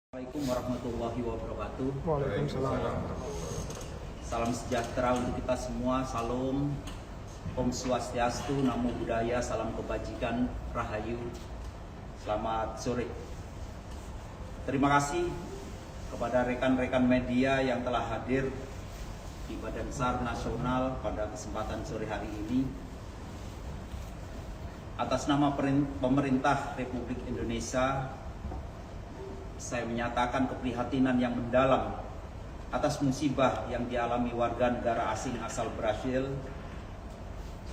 Assalamualaikum warahmatullahi wabarakatuh. Waalaikumsalam. Salam sejahtera untuk kita semua. Salam Om Swastiastu, Namo Buddhaya, salam kebajikan, Rahayu. Selamat sore. Terima kasih kepada rekan-rekan media yang telah hadir di Badan SAR Nasional pada kesempatan sore hari ini. Atas nama pemerintah Republik Indonesia, saya menyatakan keprihatinan yang mendalam atas musibah yang dialami warga negara asing asal Brasil,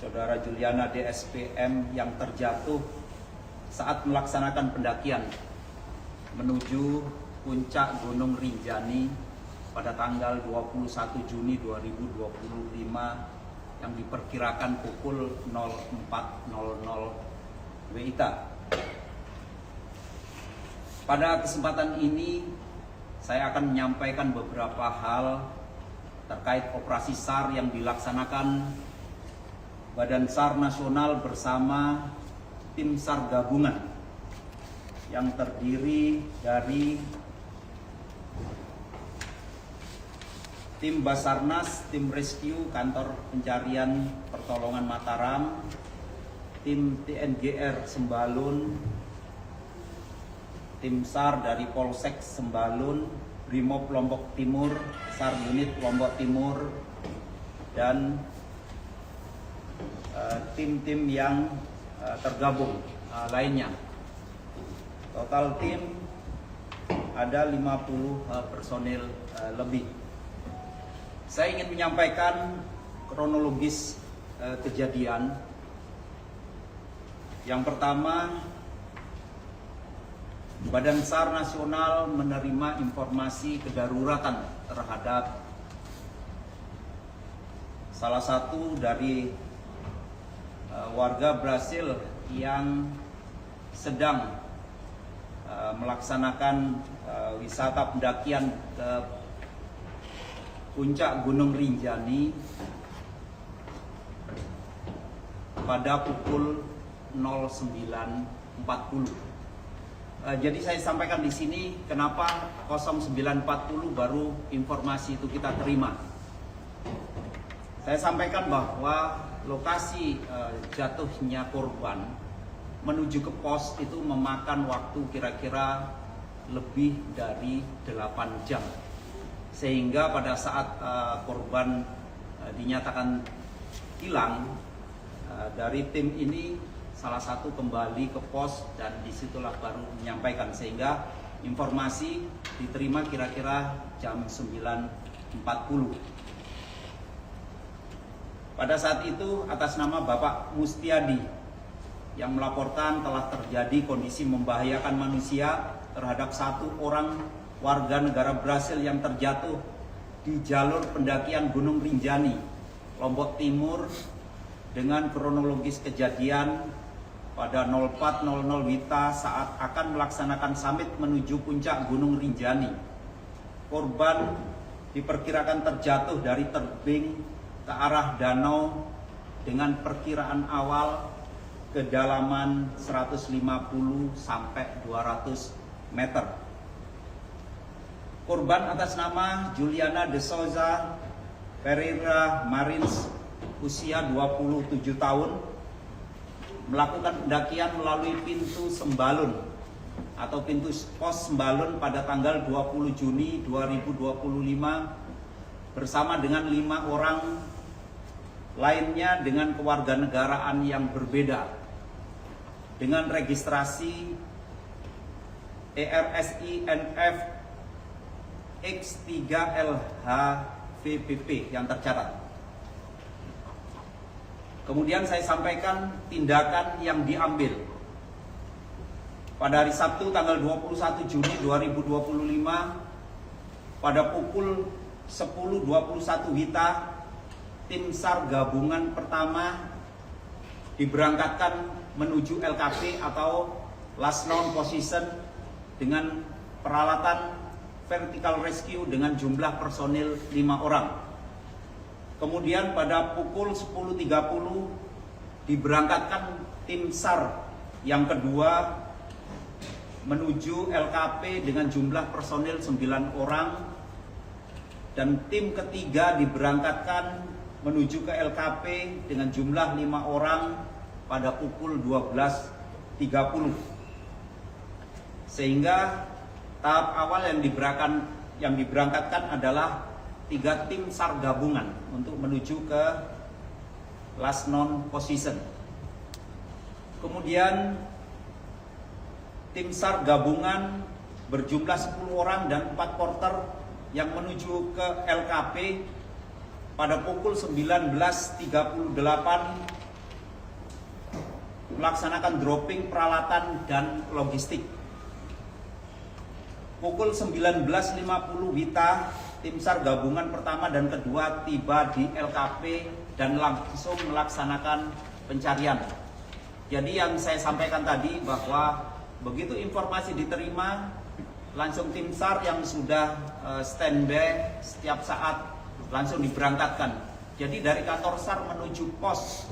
Saudara Juliana DSPM, yang terjatuh saat melaksanakan pendakian menuju puncak Gunung Rinjani pada tanggal 21 Juni 2025 yang diperkirakan pukul 04.00 WITA. Pada kesempatan ini, saya akan menyampaikan beberapa hal terkait operasi SAR yang dilaksanakan Badan SAR Nasional bersama tim SAR gabungan yang terdiri dari tim Basarnas, tim Rescue Kantor Pencarian Pertolongan Mataram, tim TNGR Sembalun, tim SAR dari Polsek Sembalun, Brimob Lombok Timur, SAR Unit Lombok Timur, dan tim-tim yang tergabung lainnya. Total tim ada 50 personil lebih. Saya ingin menyampaikan kronologis kejadian. Yang pertama, Badan SAR Nasional menerima informasi kedaruratan terhadap salah satu dari warga Brasil yang sedang melaksanakan wisata pendakian ke puncak Gunung Rinjani pada pukul 09.40. Jadi saya sampaikan di sini kenapa 09.40 baru informasi itu kita terima. Saya sampaikan bahwa lokasi jatuhnya korban menuju ke pos itu memakan waktu kira-kira lebih dari 8 jam. Sehingga pada saat korban dinyatakan hilang, dari tim ini salah satu kembali ke pos dan disitulah baru menyampaikan, sehingga informasi diterima kira-kira jam 9.40. Pada saat itu atas nama Bapak Mustiadi yang melaporkan telah terjadi kondisi membahayakan manusia terhadap satu orang warga negara Brasil yang terjatuh di jalur pendakian Gunung Rinjani, Lombok Timur, dengan kronologis kejadian pada 04.00 WITA saat akan melaksanakan summit menuju puncak Gunung Rinjani. Korban diperkirakan terjatuh dari tebing ke arah danau dengan perkiraan awal kedalaman 150 sampai 200 meter. Korban atas nama Juliana de Souza Pereira Marins, usia 27 tahun, melakukan pendakian melalui pintu Sembalun atau pintu pos Sembalun pada tanggal 20 Juni 2025 bersama dengan 5 orang lainnya dengan kewarganegaraan yang berbeda dengan registrasi ERSINF X3LHVPP yang tercatat. Kemudian saya sampaikan tindakan yang diambil. Pada hari Sabtu tanggal 21 Juni 2025 pada pukul 10.21 WITA, tim SAR gabungan pertama diberangkatkan menuju LKP atau Last Known Position dengan peralatan vertical rescue dengan jumlah personil 5 orang. Kemudian pada pukul 10.30 diberangkatkan tim SAR yang kedua menuju LKP dengan jumlah personil 9 orang, dan tim ketiga diberangkatkan menuju ke LKP dengan jumlah 5 orang pada pukul 12.30. Sehingga tahap awal yang diberangkatkan adalah 3 tim SAR gabungan untuk menuju ke last known position. Kemudian tim SAR gabungan berjumlah 10 orang dan 4 porter yang menuju ke LKP pada pukul 19.38 melaksanakan dropping peralatan dan logistik. Pukul 19.50 WITA, tim SAR gabungan pertama dan kedua tiba di LKP dan langsung melaksanakan pencarian. Jadi yang saya sampaikan tadi bahwa begitu informasi diterima, langsung tim SAR yang sudah standby setiap saat langsung diberangkatkan. Jadi dari kantor SAR menuju pos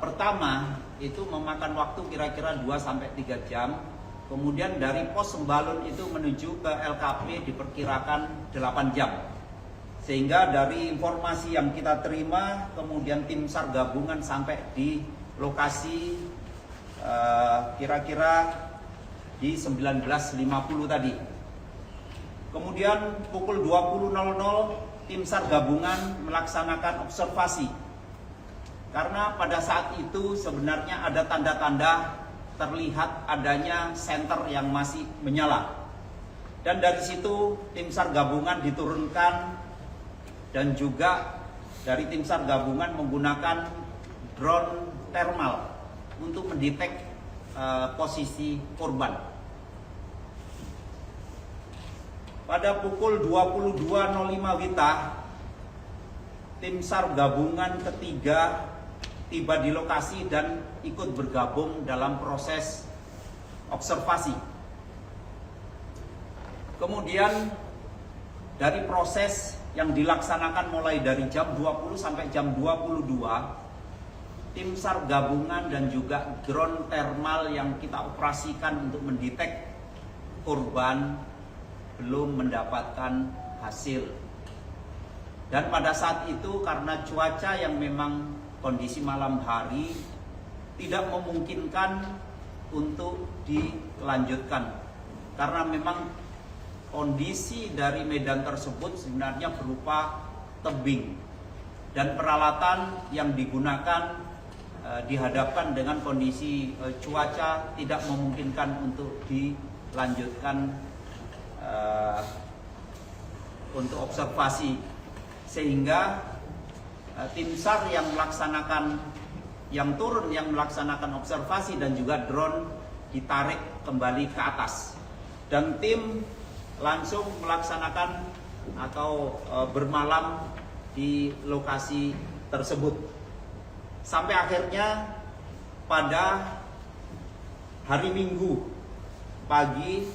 pertama itu memakan waktu kira-kira 2-3 jam. Kemudian dari pos Sembalun itu menuju ke LKP diperkirakan 8 jam. Sehingga dari informasi yang kita terima, kemudian tim SAR gabungan sampai di lokasi kira-kira di 19.50 tadi. Kemudian pukul 20.00 tim SAR gabungan melaksanakan observasi. Karena pada saat itu sebenarnya ada tanda-tanda terlihat adanya senter yang masih menyala. Dan dari situ tim SAR gabungan diturunkan, dan juga dari tim SAR gabungan menggunakan drone thermal untuk mendetek posisi korban. Pada pukul 22.05 WITA, tim SAR gabungan ketiga tiba di lokasi dan ikut bergabung dalam proses observasi. Kemudian dari proses yang dilaksanakan mulai dari jam 20 sampai jam 22, tim SAR gabungan dan juga drone thermal yang kita operasikan untuk mendetek korban belum mendapatkan hasil. Dan pada saat itu karena cuaca yang memang kondisi malam hari tidak memungkinkan untuk dilanjutkan, karena memang kondisi dari medan tersebut sebenarnya berupa tebing dan peralatan yang digunakan dihadapkan dengan kondisi cuaca tidak memungkinkan untuk dilanjutkan untuk observasi, sehingga tim SAR yang turun yang melaksanakan observasi dan juga drone ditarik kembali ke atas, dan tim langsung melaksanakan atau bermalam di lokasi tersebut sampai akhirnya pada hari Minggu pagi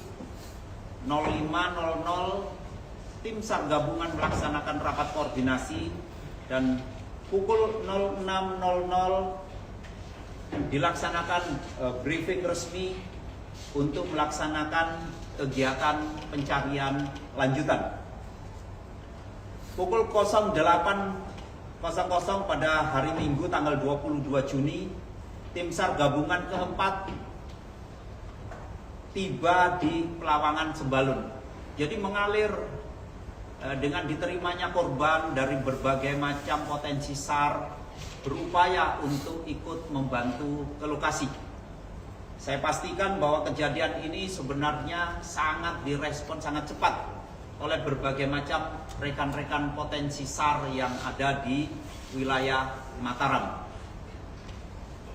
05.00 tim SAR gabungan melaksanakan rapat koordinasi, dan pukul 06.00 dilaksanakan briefing resmi untuk melaksanakan kegiatan pencarian lanjutan. Pukul 08.00 pada hari Minggu tanggal 22 Juni, tim SAR gabungan keempat tiba di Pelawangan Sembalun. Jadi mengalir dengan diterimanya korban dari berbagai macam potensi SAR berupaya untuk ikut membantu ke lokasi. Saya pastikan bahwa kejadian ini sebenarnya sangat direspon sangat cepat oleh berbagai macam rekan-rekan potensi SAR yang ada di wilayah Mataram.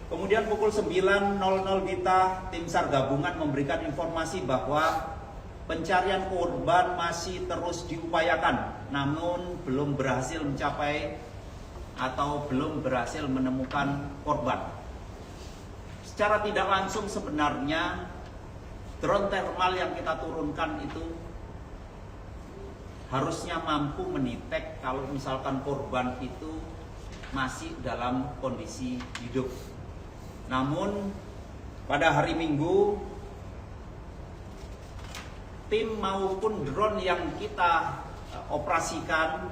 Kemudian pukul 9.00 WITA, tim SAR gabungan memberikan informasi bahwa pencarian korban masih terus diupayakan, namun belum berhasil mencapai atau belum berhasil menemukan korban. Secara tidak langsung sebenarnya drone thermal yang kita turunkan itu harusnya mampu mendetek kalau misalkan korban itu masih dalam kondisi hidup. Namun pada hari Minggu tim maupun drone yang kita operasikan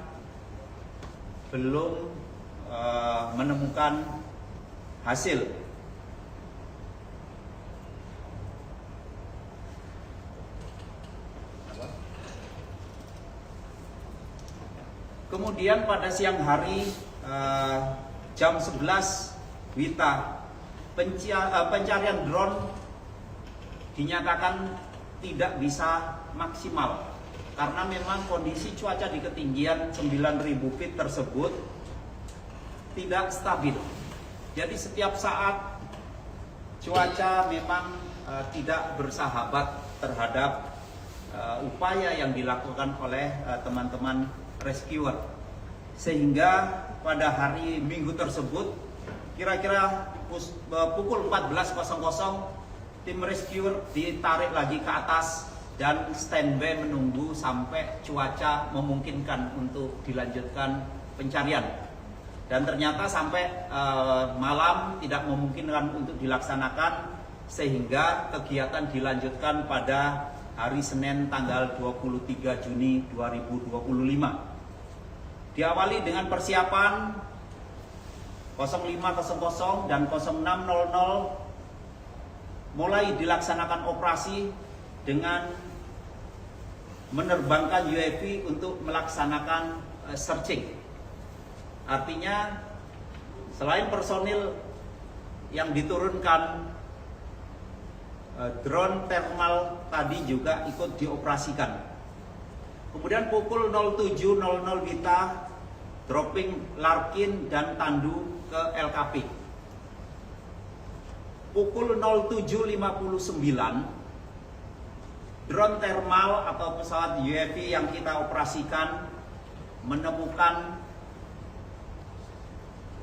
belum menemukan hasil. Kemudian pada siang hari jam 11 WITA pencarian drone dinyatakan tidak bisa maksimal karena memang kondisi cuaca di ketinggian 9.000 feet tersebut tidak stabil. Jadi setiap saat cuaca memang tidak bersahabat terhadap upaya yang dilakukan oleh teman-teman rescuer, sehingga pada hari Minggu tersebut kira-kira pukul 14.00 tim rescuer ditarik lagi ke atas dan standby menunggu sampai cuaca memungkinkan untuk dilanjutkan pencarian. Dan ternyata sampai malam tidak memungkinkan untuk dilaksanakan, sehingga kegiatan dilanjutkan pada hari Senin tanggal 23 Juni 2025. Diawali dengan persiapan 05.00 dan 06.00 mulai dilaksanakan operasi dengan menerbangkan UAV untuk melaksanakan searching. Artinya selain personil yang diturunkan, drone thermal tadi juga ikut dioperasikan. Kemudian pukul 07.00 WITA dropping Larkin dan Tandu ke LKP. Pukul 07.59 drone thermal atau pesawat UAV yang kita operasikan menemukan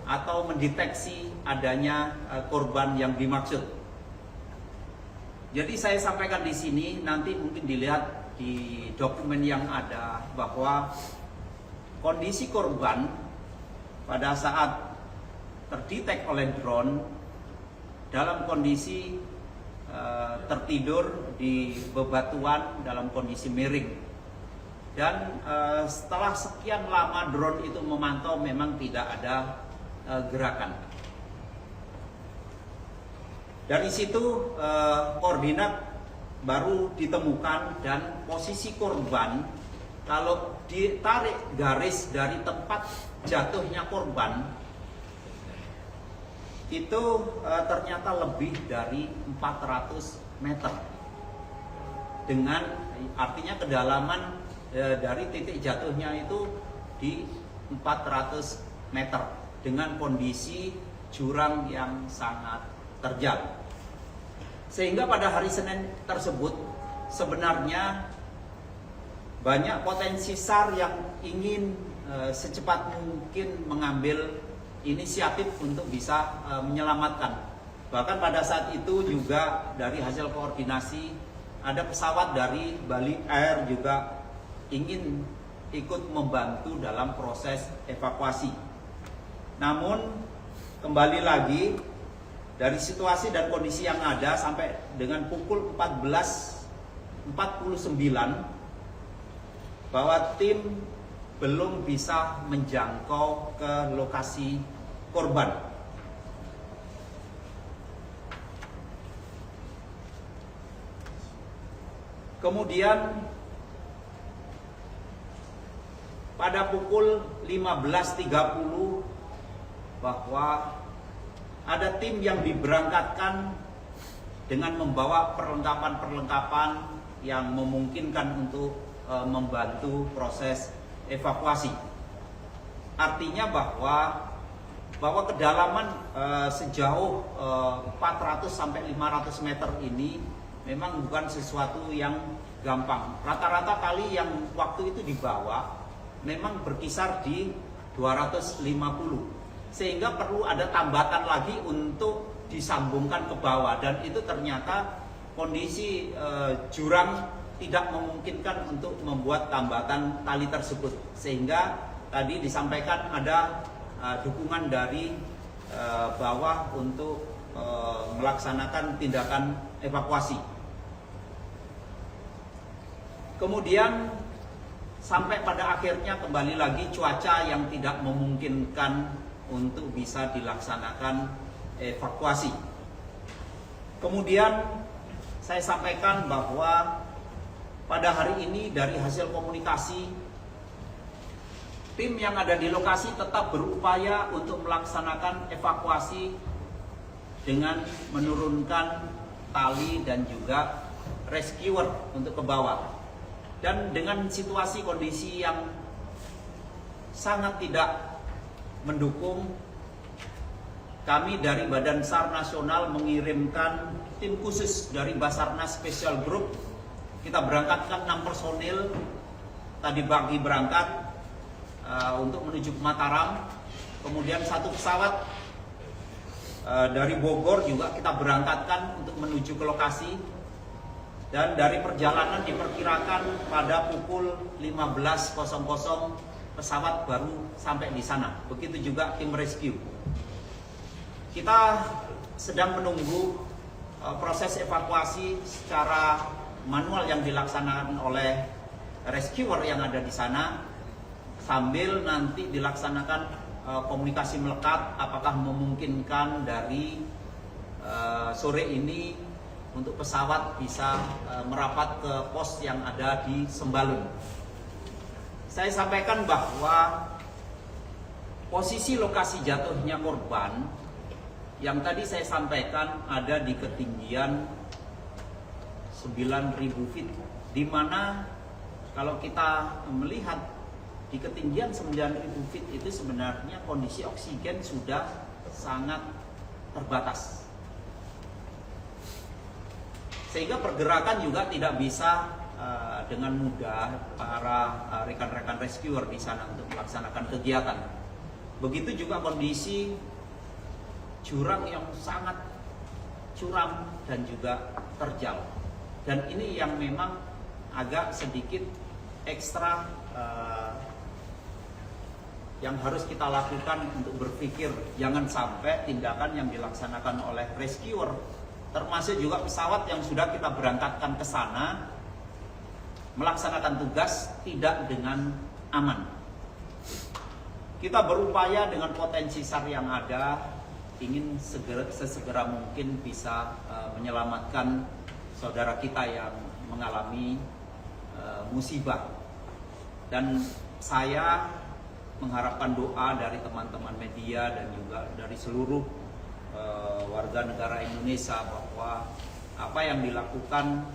atau mendeteksi adanya korban yang dimaksud. Jadi saya sampaikan di sini, nanti mungkin dilihat di dokumen yang ada bahwa kondisi korban pada saat terdetek oleh drone dalam kondisi tertidur di bebatuan dalam kondisi miring, dan setelah sekian lama drone itu memantau memang tidak ada gerakan. Dari situ koordinat baru ditemukan dan posisi korban, kalau ditarik garis dari tempat jatuhnya korban itu ternyata lebih dari 400 meter, dengan artinya kedalaman dari titik jatuhnya itu di 400 meter dengan kondisi jurang yang sangat terjal. Sehingga pada hari Senin tersebut sebenarnya banyak potensi SAR yang ingin secepat mungkin mengambil inisiatif untuk bisa menyelamatkan. Bahkan pada saat itu juga dari hasil koordinasi ada pesawat dari Bali Air juga ingin ikut membantu dalam proses evakuasi. Namun kembali lagi dari situasi dan kondisi yang ada sampai dengan pukul 14.49 bahwa tim belum bisa menjangkau ke lokasi korban. Kemudian pada pukul 15.30 bahwa ada tim yang diberangkatkan dengan membawa perlengkapan-perlengkapan yang memungkinkan untuk membantu proses evakuasi. Artinya bahwa kedalaman sejauh 400 sampai 500 meter ini memang bukan sesuatu yang gampang. Rata-rata kali yang waktu itu dibawa memang berkisar di 250. Sehingga perlu ada tambatan lagi untuk disambungkan ke bawah, dan itu ternyata kondisi jurang tidak memungkinkan untuk membuat tambatan tali tersebut, sehingga tadi disampaikan ada dukungan dari bawah untuk melaksanakan tindakan evakuasi. Kemudian sampai pada akhirnya kembali lagi cuaca yang tidak memungkinkan untuk bisa dilaksanakan evakuasi. Kemudian saya sampaikan bahwa pada hari ini dari hasil komunikasi, tim yang ada di lokasi tetap berupaya untuk melaksanakan evakuasi dengan menurunkan tali dan juga rescuer untuk ke bawah. Dan dengan situasi kondisi yang sangat tidak mendukung, kami dari Badan SAR Nasional mengirimkan tim khusus dari Basarnas Special Group. Kita berangkatkan 6 personil tadi pagi berangkat untuk menuju ke Mataram. Kemudian 1 pesawat dari Bogor juga kita berangkatkan untuk menuju ke lokasi. Dan dari perjalanan diperkirakan pada pukul 15.00 pesawat baru sampai di sana. Begitu juga tim rescue. Kita sedang menunggu proses evakuasi secara manual yang dilaksanakan oleh rescuer yang ada di sana, sambil nanti dilaksanakan komunikasi melekat apakah memungkinkan dari sore ini untuk pesawat bisa merapat ke pos yang ada di Sembalun. Saya sampaikan bahwa posisi lokasi jatuhnya korban yang tadi saya sampaikan ada di ketinggian 9.000 feet, di mana kalau kita melihat di ketinggian 9.000 feet itu sebenarnya kondisi oksigen sudah sangat terbatas. Sehingga pergerakan juga tidak bisa dengan mudah para rekan-rekan rescuer di sana untuk melaksanakan kegiatan. Begitu juga kondisi jurang yang sangat curam dan juga terjal. Dan ini yang memang agak sedikit ekstra yang harus kita lakukan untuk berpikir jangan sampai tindakan yang dilaksanakan oleh rescuer, termasuk juga pesawat yang sudah kita berangkatkan ke sana, melaksanakan tugas tidak dengan aman. Kita berupaya dengan potensi SAR yang ada, ingin sesegera mungkin bisa menyelamatkan saudara kita yang mengalami musibah. Dan saya mengharapkan doa dari teman-teman media dan juga dari seluruh warga negara Indonesia bahwa apa yang dilakukan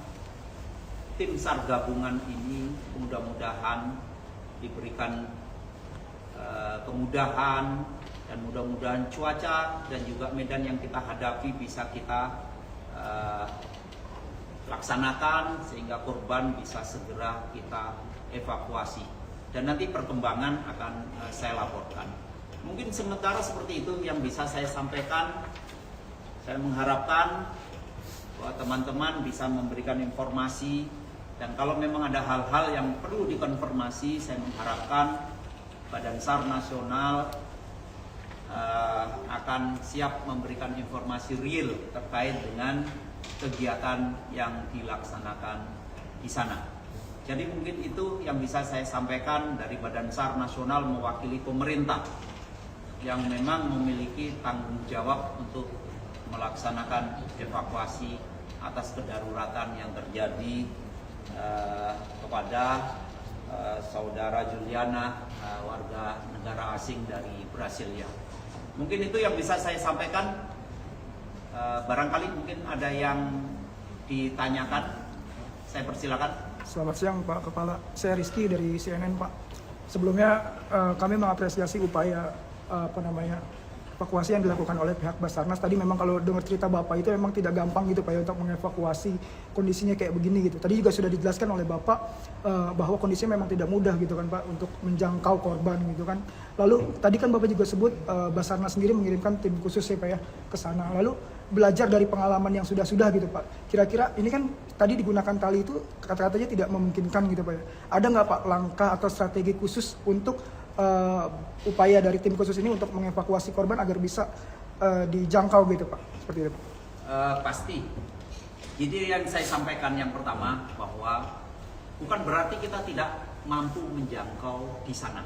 tim SAR gabungan ini mudah-mudahan diberikan kemudahan, dan mudah-mudahan cuaca dan juga medan yang kita hadapi bisa kita laksanakan sehingga korban bisa segera kita evakuasi, dan nanti perkembangan akan saya laporkan. Mungkin sementara seperti itu yang bisa saya sampaikan. Saya mengharapkan bahwa teman-teman bisa memberikan informasi, dan kalau memang ada hal-hal yang perlu dikonfirmasi, saya mengharapkan Badan SAR Nasional akan siap memberikan informasi real terkait dengan kegiatan yang dilaksanakan di sana. Jadi mungkin itu yang bisa saya sampaikan dari Badan SAR Nasional mewakili pemerintah yang memang memiliki tanggung jawab untuk melaksanakan evakuasi atas kedaruratan yang terjadi kepada saudara Juliana, warga negara asing dari Brasilia. Mungkin itu yang bisa saya sampaikan. Barangkali mungkin ada yang ditanyakan, saya persilakan. Selamat siang Pak Kepala, saya Rizky dari CNN Pak. Sebelumnya kami mengapresiasi upaya evakuasi yang dilakukan oleh pihak Basarnas. Tadi memang kalau dengar cerita Bapak itu memang tidak gampang gitu Pak ya, untuk mengevakuasi kondisinya kayak begini gitu. Tadi juga sudah dijelaskan oleh Bapak bahwa kondisinya memang tidak mudah gitu kan Pak untuk menjangkau korban gitu kan. Lalu tadi kan Bapak juga sebut Basarnas sendiri mengirimkan tim khusus ya Pak ya ke sana. Lalu belajar dari pengalaman yang sudah-sudah gitu Pak. Kira-kira ini kan tadi digunakan tali itu kata-katanya tidak memungkinkan gitu Pak ya. Ada nggak Pak langkah atau strategi khusus untuk upaya dari tim khusus ini untuk mengevakuasi korban agar bisa dijangkau gitu Pak? Seperti itu Pak. Pasti. Jadi yang saya sampaikan yang pertama bahwa bukan berarti kita tidak mampu menjangkau di sana.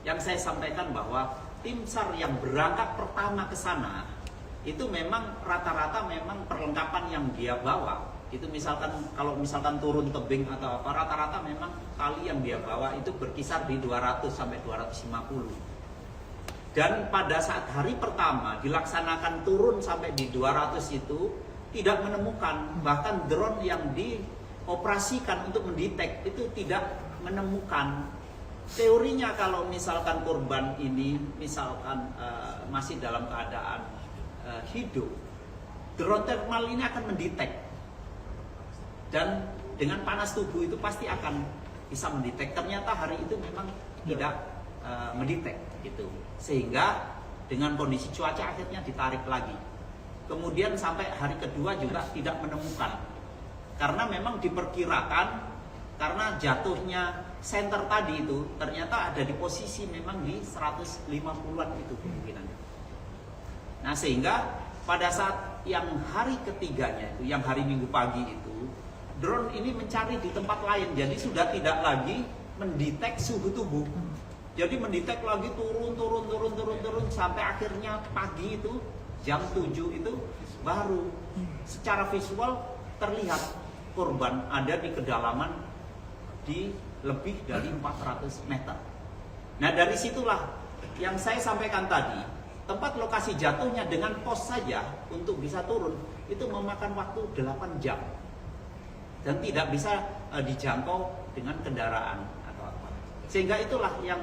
Yang saya sampaikan bahwa tim SAR yang berangkat pertama ke sana itu memang rata-rata memang perlengkapan yang dia bawa itu kalau misalkan turun tebing atau apa, rata-rata memang tali yang dia bawa itu berkisar di 200 sampai 250. Dan pada saat hari pertama dilaksanakan turun sampai di 200 itu tidak menemukan, bahkan drone yang dioperasikan untuk mendetek itu tidak menemukan. Teorinya kalau misalkan korban ini misalkan masih dalam keadaan hidup, drone thermal ini akan mendetek. Dan dengan panas tubuh itu pasti akan bisa mendetek. Ternyata hari itu memang tidak mendetek gitu. Sehingga dengan kondisi cuaca akhirnya ditarik lagi. Kemudian sampai hari kedua juga tidak menemukan. Karena memang diperkirakan karena jatuhnya senter tadi itu ternyata ada di posisi memang di 150-an itu kemungkinan. Nah, sehingga pada saat yang hari ketiganya itu, yang hari Minggu pagi itu, drone ini mencari di tempat lain, jadi sudah tidak lagi mendetek suhu tubuh. Jadi mendetek lagi turun sampai akhirnya pagi itu jam 7 itu baru secara visual terlihat korban ada di kedalaman di lebih dari 400 meter. Nah, dari situlah yang saya sampaikan tadi, tempat lokasi jatuhnya dengan pos saja untuk bisa turun itu memakan waktu 8 jam. Dan tidak bisa dijangkau dengan kendaraan atau apa. Sehingga itulah yang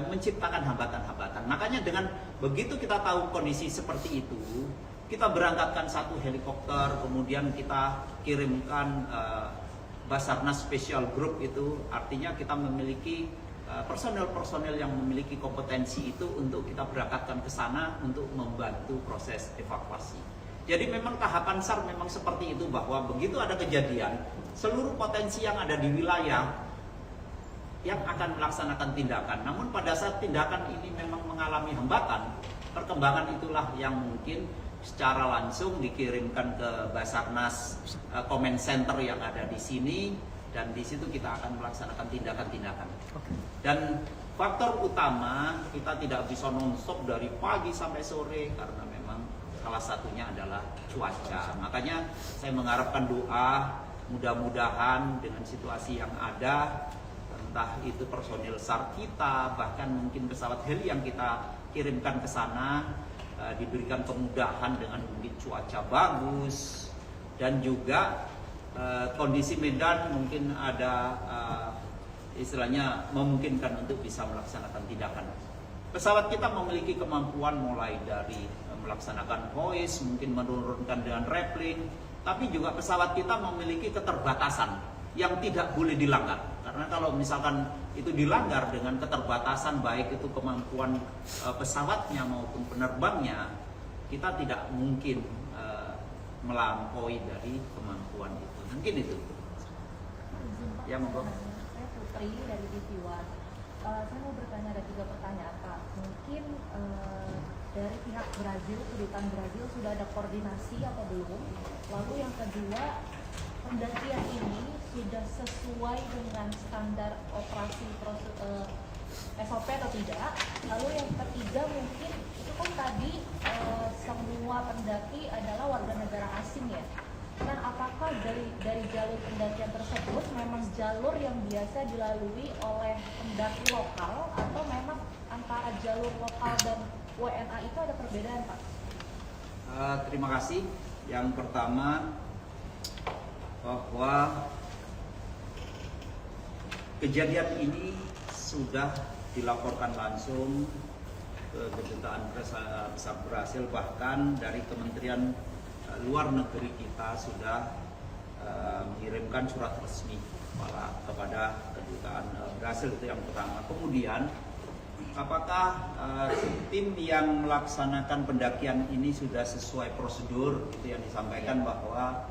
menciptakan hambatan-hambatan. Makanya dengan begitu kita tahu kondisi seperti itu, kita berangkatkan satu helikopter, kemudian kita kirimkan Basarnas Special Group itu, artinya kita memiliki personel-personel yang memiliki kompetensi itu untuk kita berangkatkan ke sana untuk membantu proses evakuasi. Jadi memang tahapan SAR memang seperti itu, bahwa begitu ada kejadian, seluruh potensi yang ada di wilayah yang akan melaksanakan tindakan. Namun pada saat tindakan ini memang mengalami hambatan, perkembangan itulah yang mungkin secara langsung dikirimkan ke Basarnas Command Center yang ada di sini, dan di situ kita akan melaksanakan tindakan-tindakan. Dan faktor utama kita tidak bisa non-stop dari pagi sampai sore karena memang salah satunya adalah cuaca. Makanya saya mengharapkan doa, mudah-mudahan dengan situasi yang ada, entah itu personil SAR kita, bahkan mungkin pesawat heli yang kita kirimkan ke sana, diberikan kemudahan dengan mungkin cuaca bagus, dan juga kondisi medan mungkin ada istilahnya memungkinkan untuk bisa melaksanakan tindakan. Pesawat kita memiliki kemampuan mulai dari melaksanakan hoist, mungkin menurunkan dengan rappelling, tapi juga pesawat kita memiliki keterbatasan yang tidak boleh dilanggar. Karena kalau misalkan itu dilanggar dengan keterbatasan baik itu kemampuan pesawatnya maupun penerbangnya, kita tidak mungkin melampaui dari kemampuan itu. Mungkin itu. Ya, monggo. Saya Putri dari TV One. Saya mau bertanya, ada 3 pertanyaan, Pak. Mungkin dari pihak Brazil, kedutaan Brazil sudah ada koordinasi atau belum? Lalu yang kedua, pendakian ini sudah sesuai dengan standar operasi SOP atau tidak? Lalu yang ketiga mungkin itu kan tadi semua pendaki adalah warga negara asing ya. Nah, apakah dari jalur pendakian tersebut memang jalur yang biasa dilalui oleh pendaki lokal atau memang antara jalur lokal dan WNA itu ada perbedaan, Pak? Terima kasih. Yang pertama, bahwa kejadian ini sudah dilaporkan langsung ke Kedutaan Besar Brasil, bahkan dari Kementerian Luar Negeri kita sudah mengirimkan surat resmi kepada Kedutaan Brasil, itu yang pertama. Kemudian apakah tim yang melaksanakan pendakian ini sudah sesuai prosedur? Itu yang disampaikan, bahwa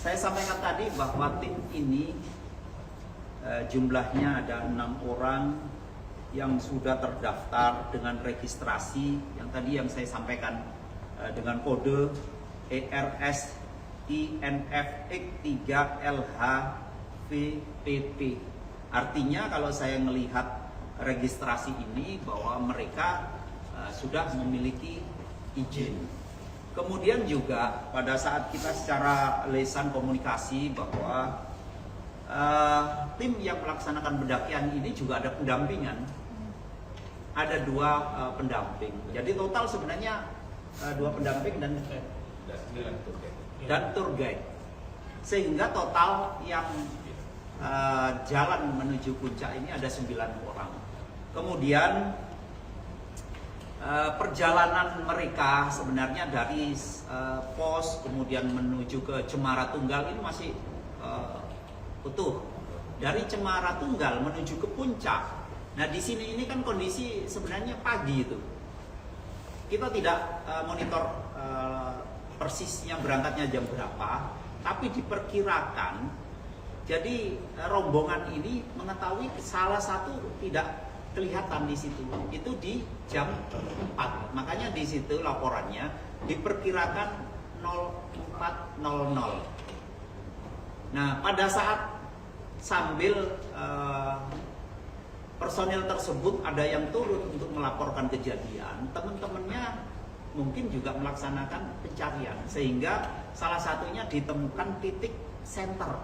saya sampaikan tadi bahwa tim ini jumlahnya ada 6 orang yang sudah terdaftar dengan registrasi yang tadi yang saya sampaikan dengan kode ERS INFX 3LHVPP. Artinya kalau saya melihat registrasi ini bahwa mereka sudah memiliki izin. Kemudian juga pada saat kita secara lisan komunikasi bahwa tim yang melaksanakan pendakian ini juga ada pendampingan. Ada 2 pendamping. Jadi total sebenarnya 2 pendamping dan tour guide. Sehingga total yang jalan menuju puncak ini ada 9 orang. Kemudian perjalanan mereka sebenarnya dari pos kemudian menuju ke Cemara Tunggal ini masih utuh. Dari Cemara Tunggal menuju ke puncak. Nah di sini ini kan kondisi sebenarnya pagi itu. Kita tidak monitor persisnya berangkatnya jam berapa, tapi diperkirakan. Jadi rombongan ini mengetahui salah satu tidak kelihatan di situ. Itu di jam 4. Makanya di situ laporannya diperkirakan 04.00. Nah pada saat sambil personil tersebut ada yang turun untuk melaporkan kejadian, teman-temannya mungkin juga melaksanakan pencarian, sehingga salah satunya ditemukan titik senter.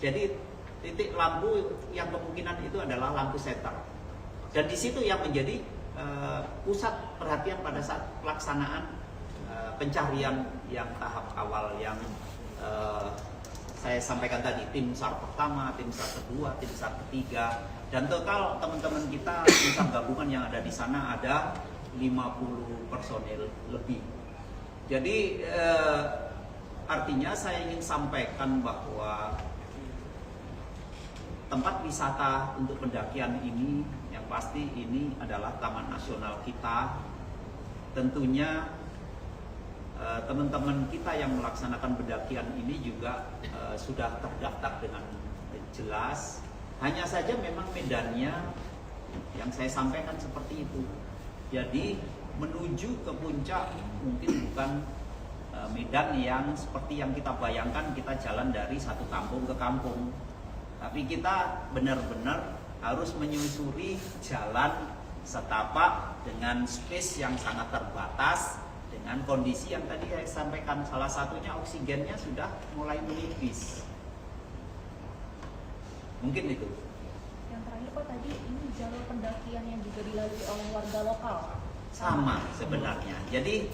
Jadi titik lampu yang kemungkinan itu adalah lampu senter, dan di situ yang menjadi pusat perhatian pada saat pelaksanaan pencarian yang tahap awal yang saya sampaikan tadi, tim SAR pertama, tim SAR kedua, tim SAR ketiga, dan total teman-teman kita tim SAR gabungan yang ada di sana ada 50 personil lebih. Jadi artinya saya ingin sampaikan bahwa tempat wisata untuk pendakian ini yang pasti ini adalah Taman Nasional kita. Tentunya teman-teman kita yang melaksanakan pendakian ini juga sudah terdaftar dengan jelas. Hanya saja memang medannya yang saya sampaikan seperti itu. Jadi menuju ke puncak mungkin bukan medan yang seperti yang kita bayangkan kita jalan dari satu kampung ke kampung. Tapi kita benar-benar harus menyusuri jalan setapak dengan space yang sangat terbatas, dengan kondisi yang tadi saya sampaikan, salah satunya oksigennya sudah mulai menipis. Mungkin itu. Yang terakhir Pak, tadi ini jalur pendakian yang juga dilalui oleh warga lokal. Sama sebenarnya. Jadi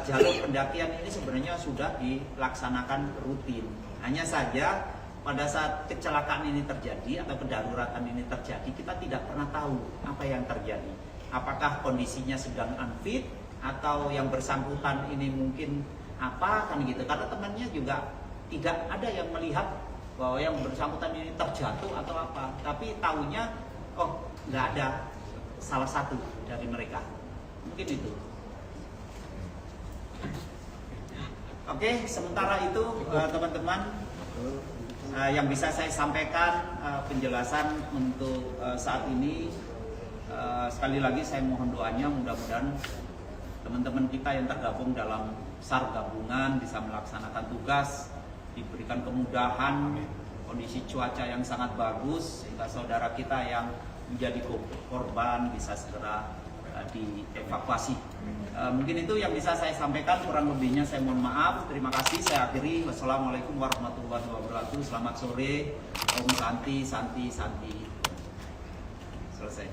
jalur pendakian ini sebenarnya sudah dilaksanakan rutin. Hanya saja pada saat kecelakaan ini terjadi atau kedaruratan ini terjadi, kita tidak pernah tahu apa yang terjadi. Apakah kondisinya sedang unfit, atau yang bersangkutan ini mungkin apa kan gitu, karena temannya juga tidak ada yang melihat bahwa yang bersangkutan ini terjatuh atau apa, tapi tahunya oh nggak ada salah satu dari mereka, mungkin itu. Oke, sementara itu teman-teman yang bisa saya sampaikan penjelasan untuk saat ini. Sekali lagi saya mohon doanya, mudah-mudahan teman-teman kita yang tergabung dalam SAR gabungan bisa melaksanakan tugas, diberikan kemudahan, kondisi cuaca yang sangat bagus, sehingga saudara kita yang menjadi korban bisa segera dievakuasi. Mungkin itu yang bisa saya sampaikan, kurang lebihnya saya mohon maaf. Terima kasih, saya akhiri. Wassalamualaikum warahmatullahi wabarakatuh. Selamat sore. Om Santi, Santi, Santi. Selesai.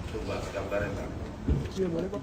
Coba gambarin, Pak. Iya boleh Pak.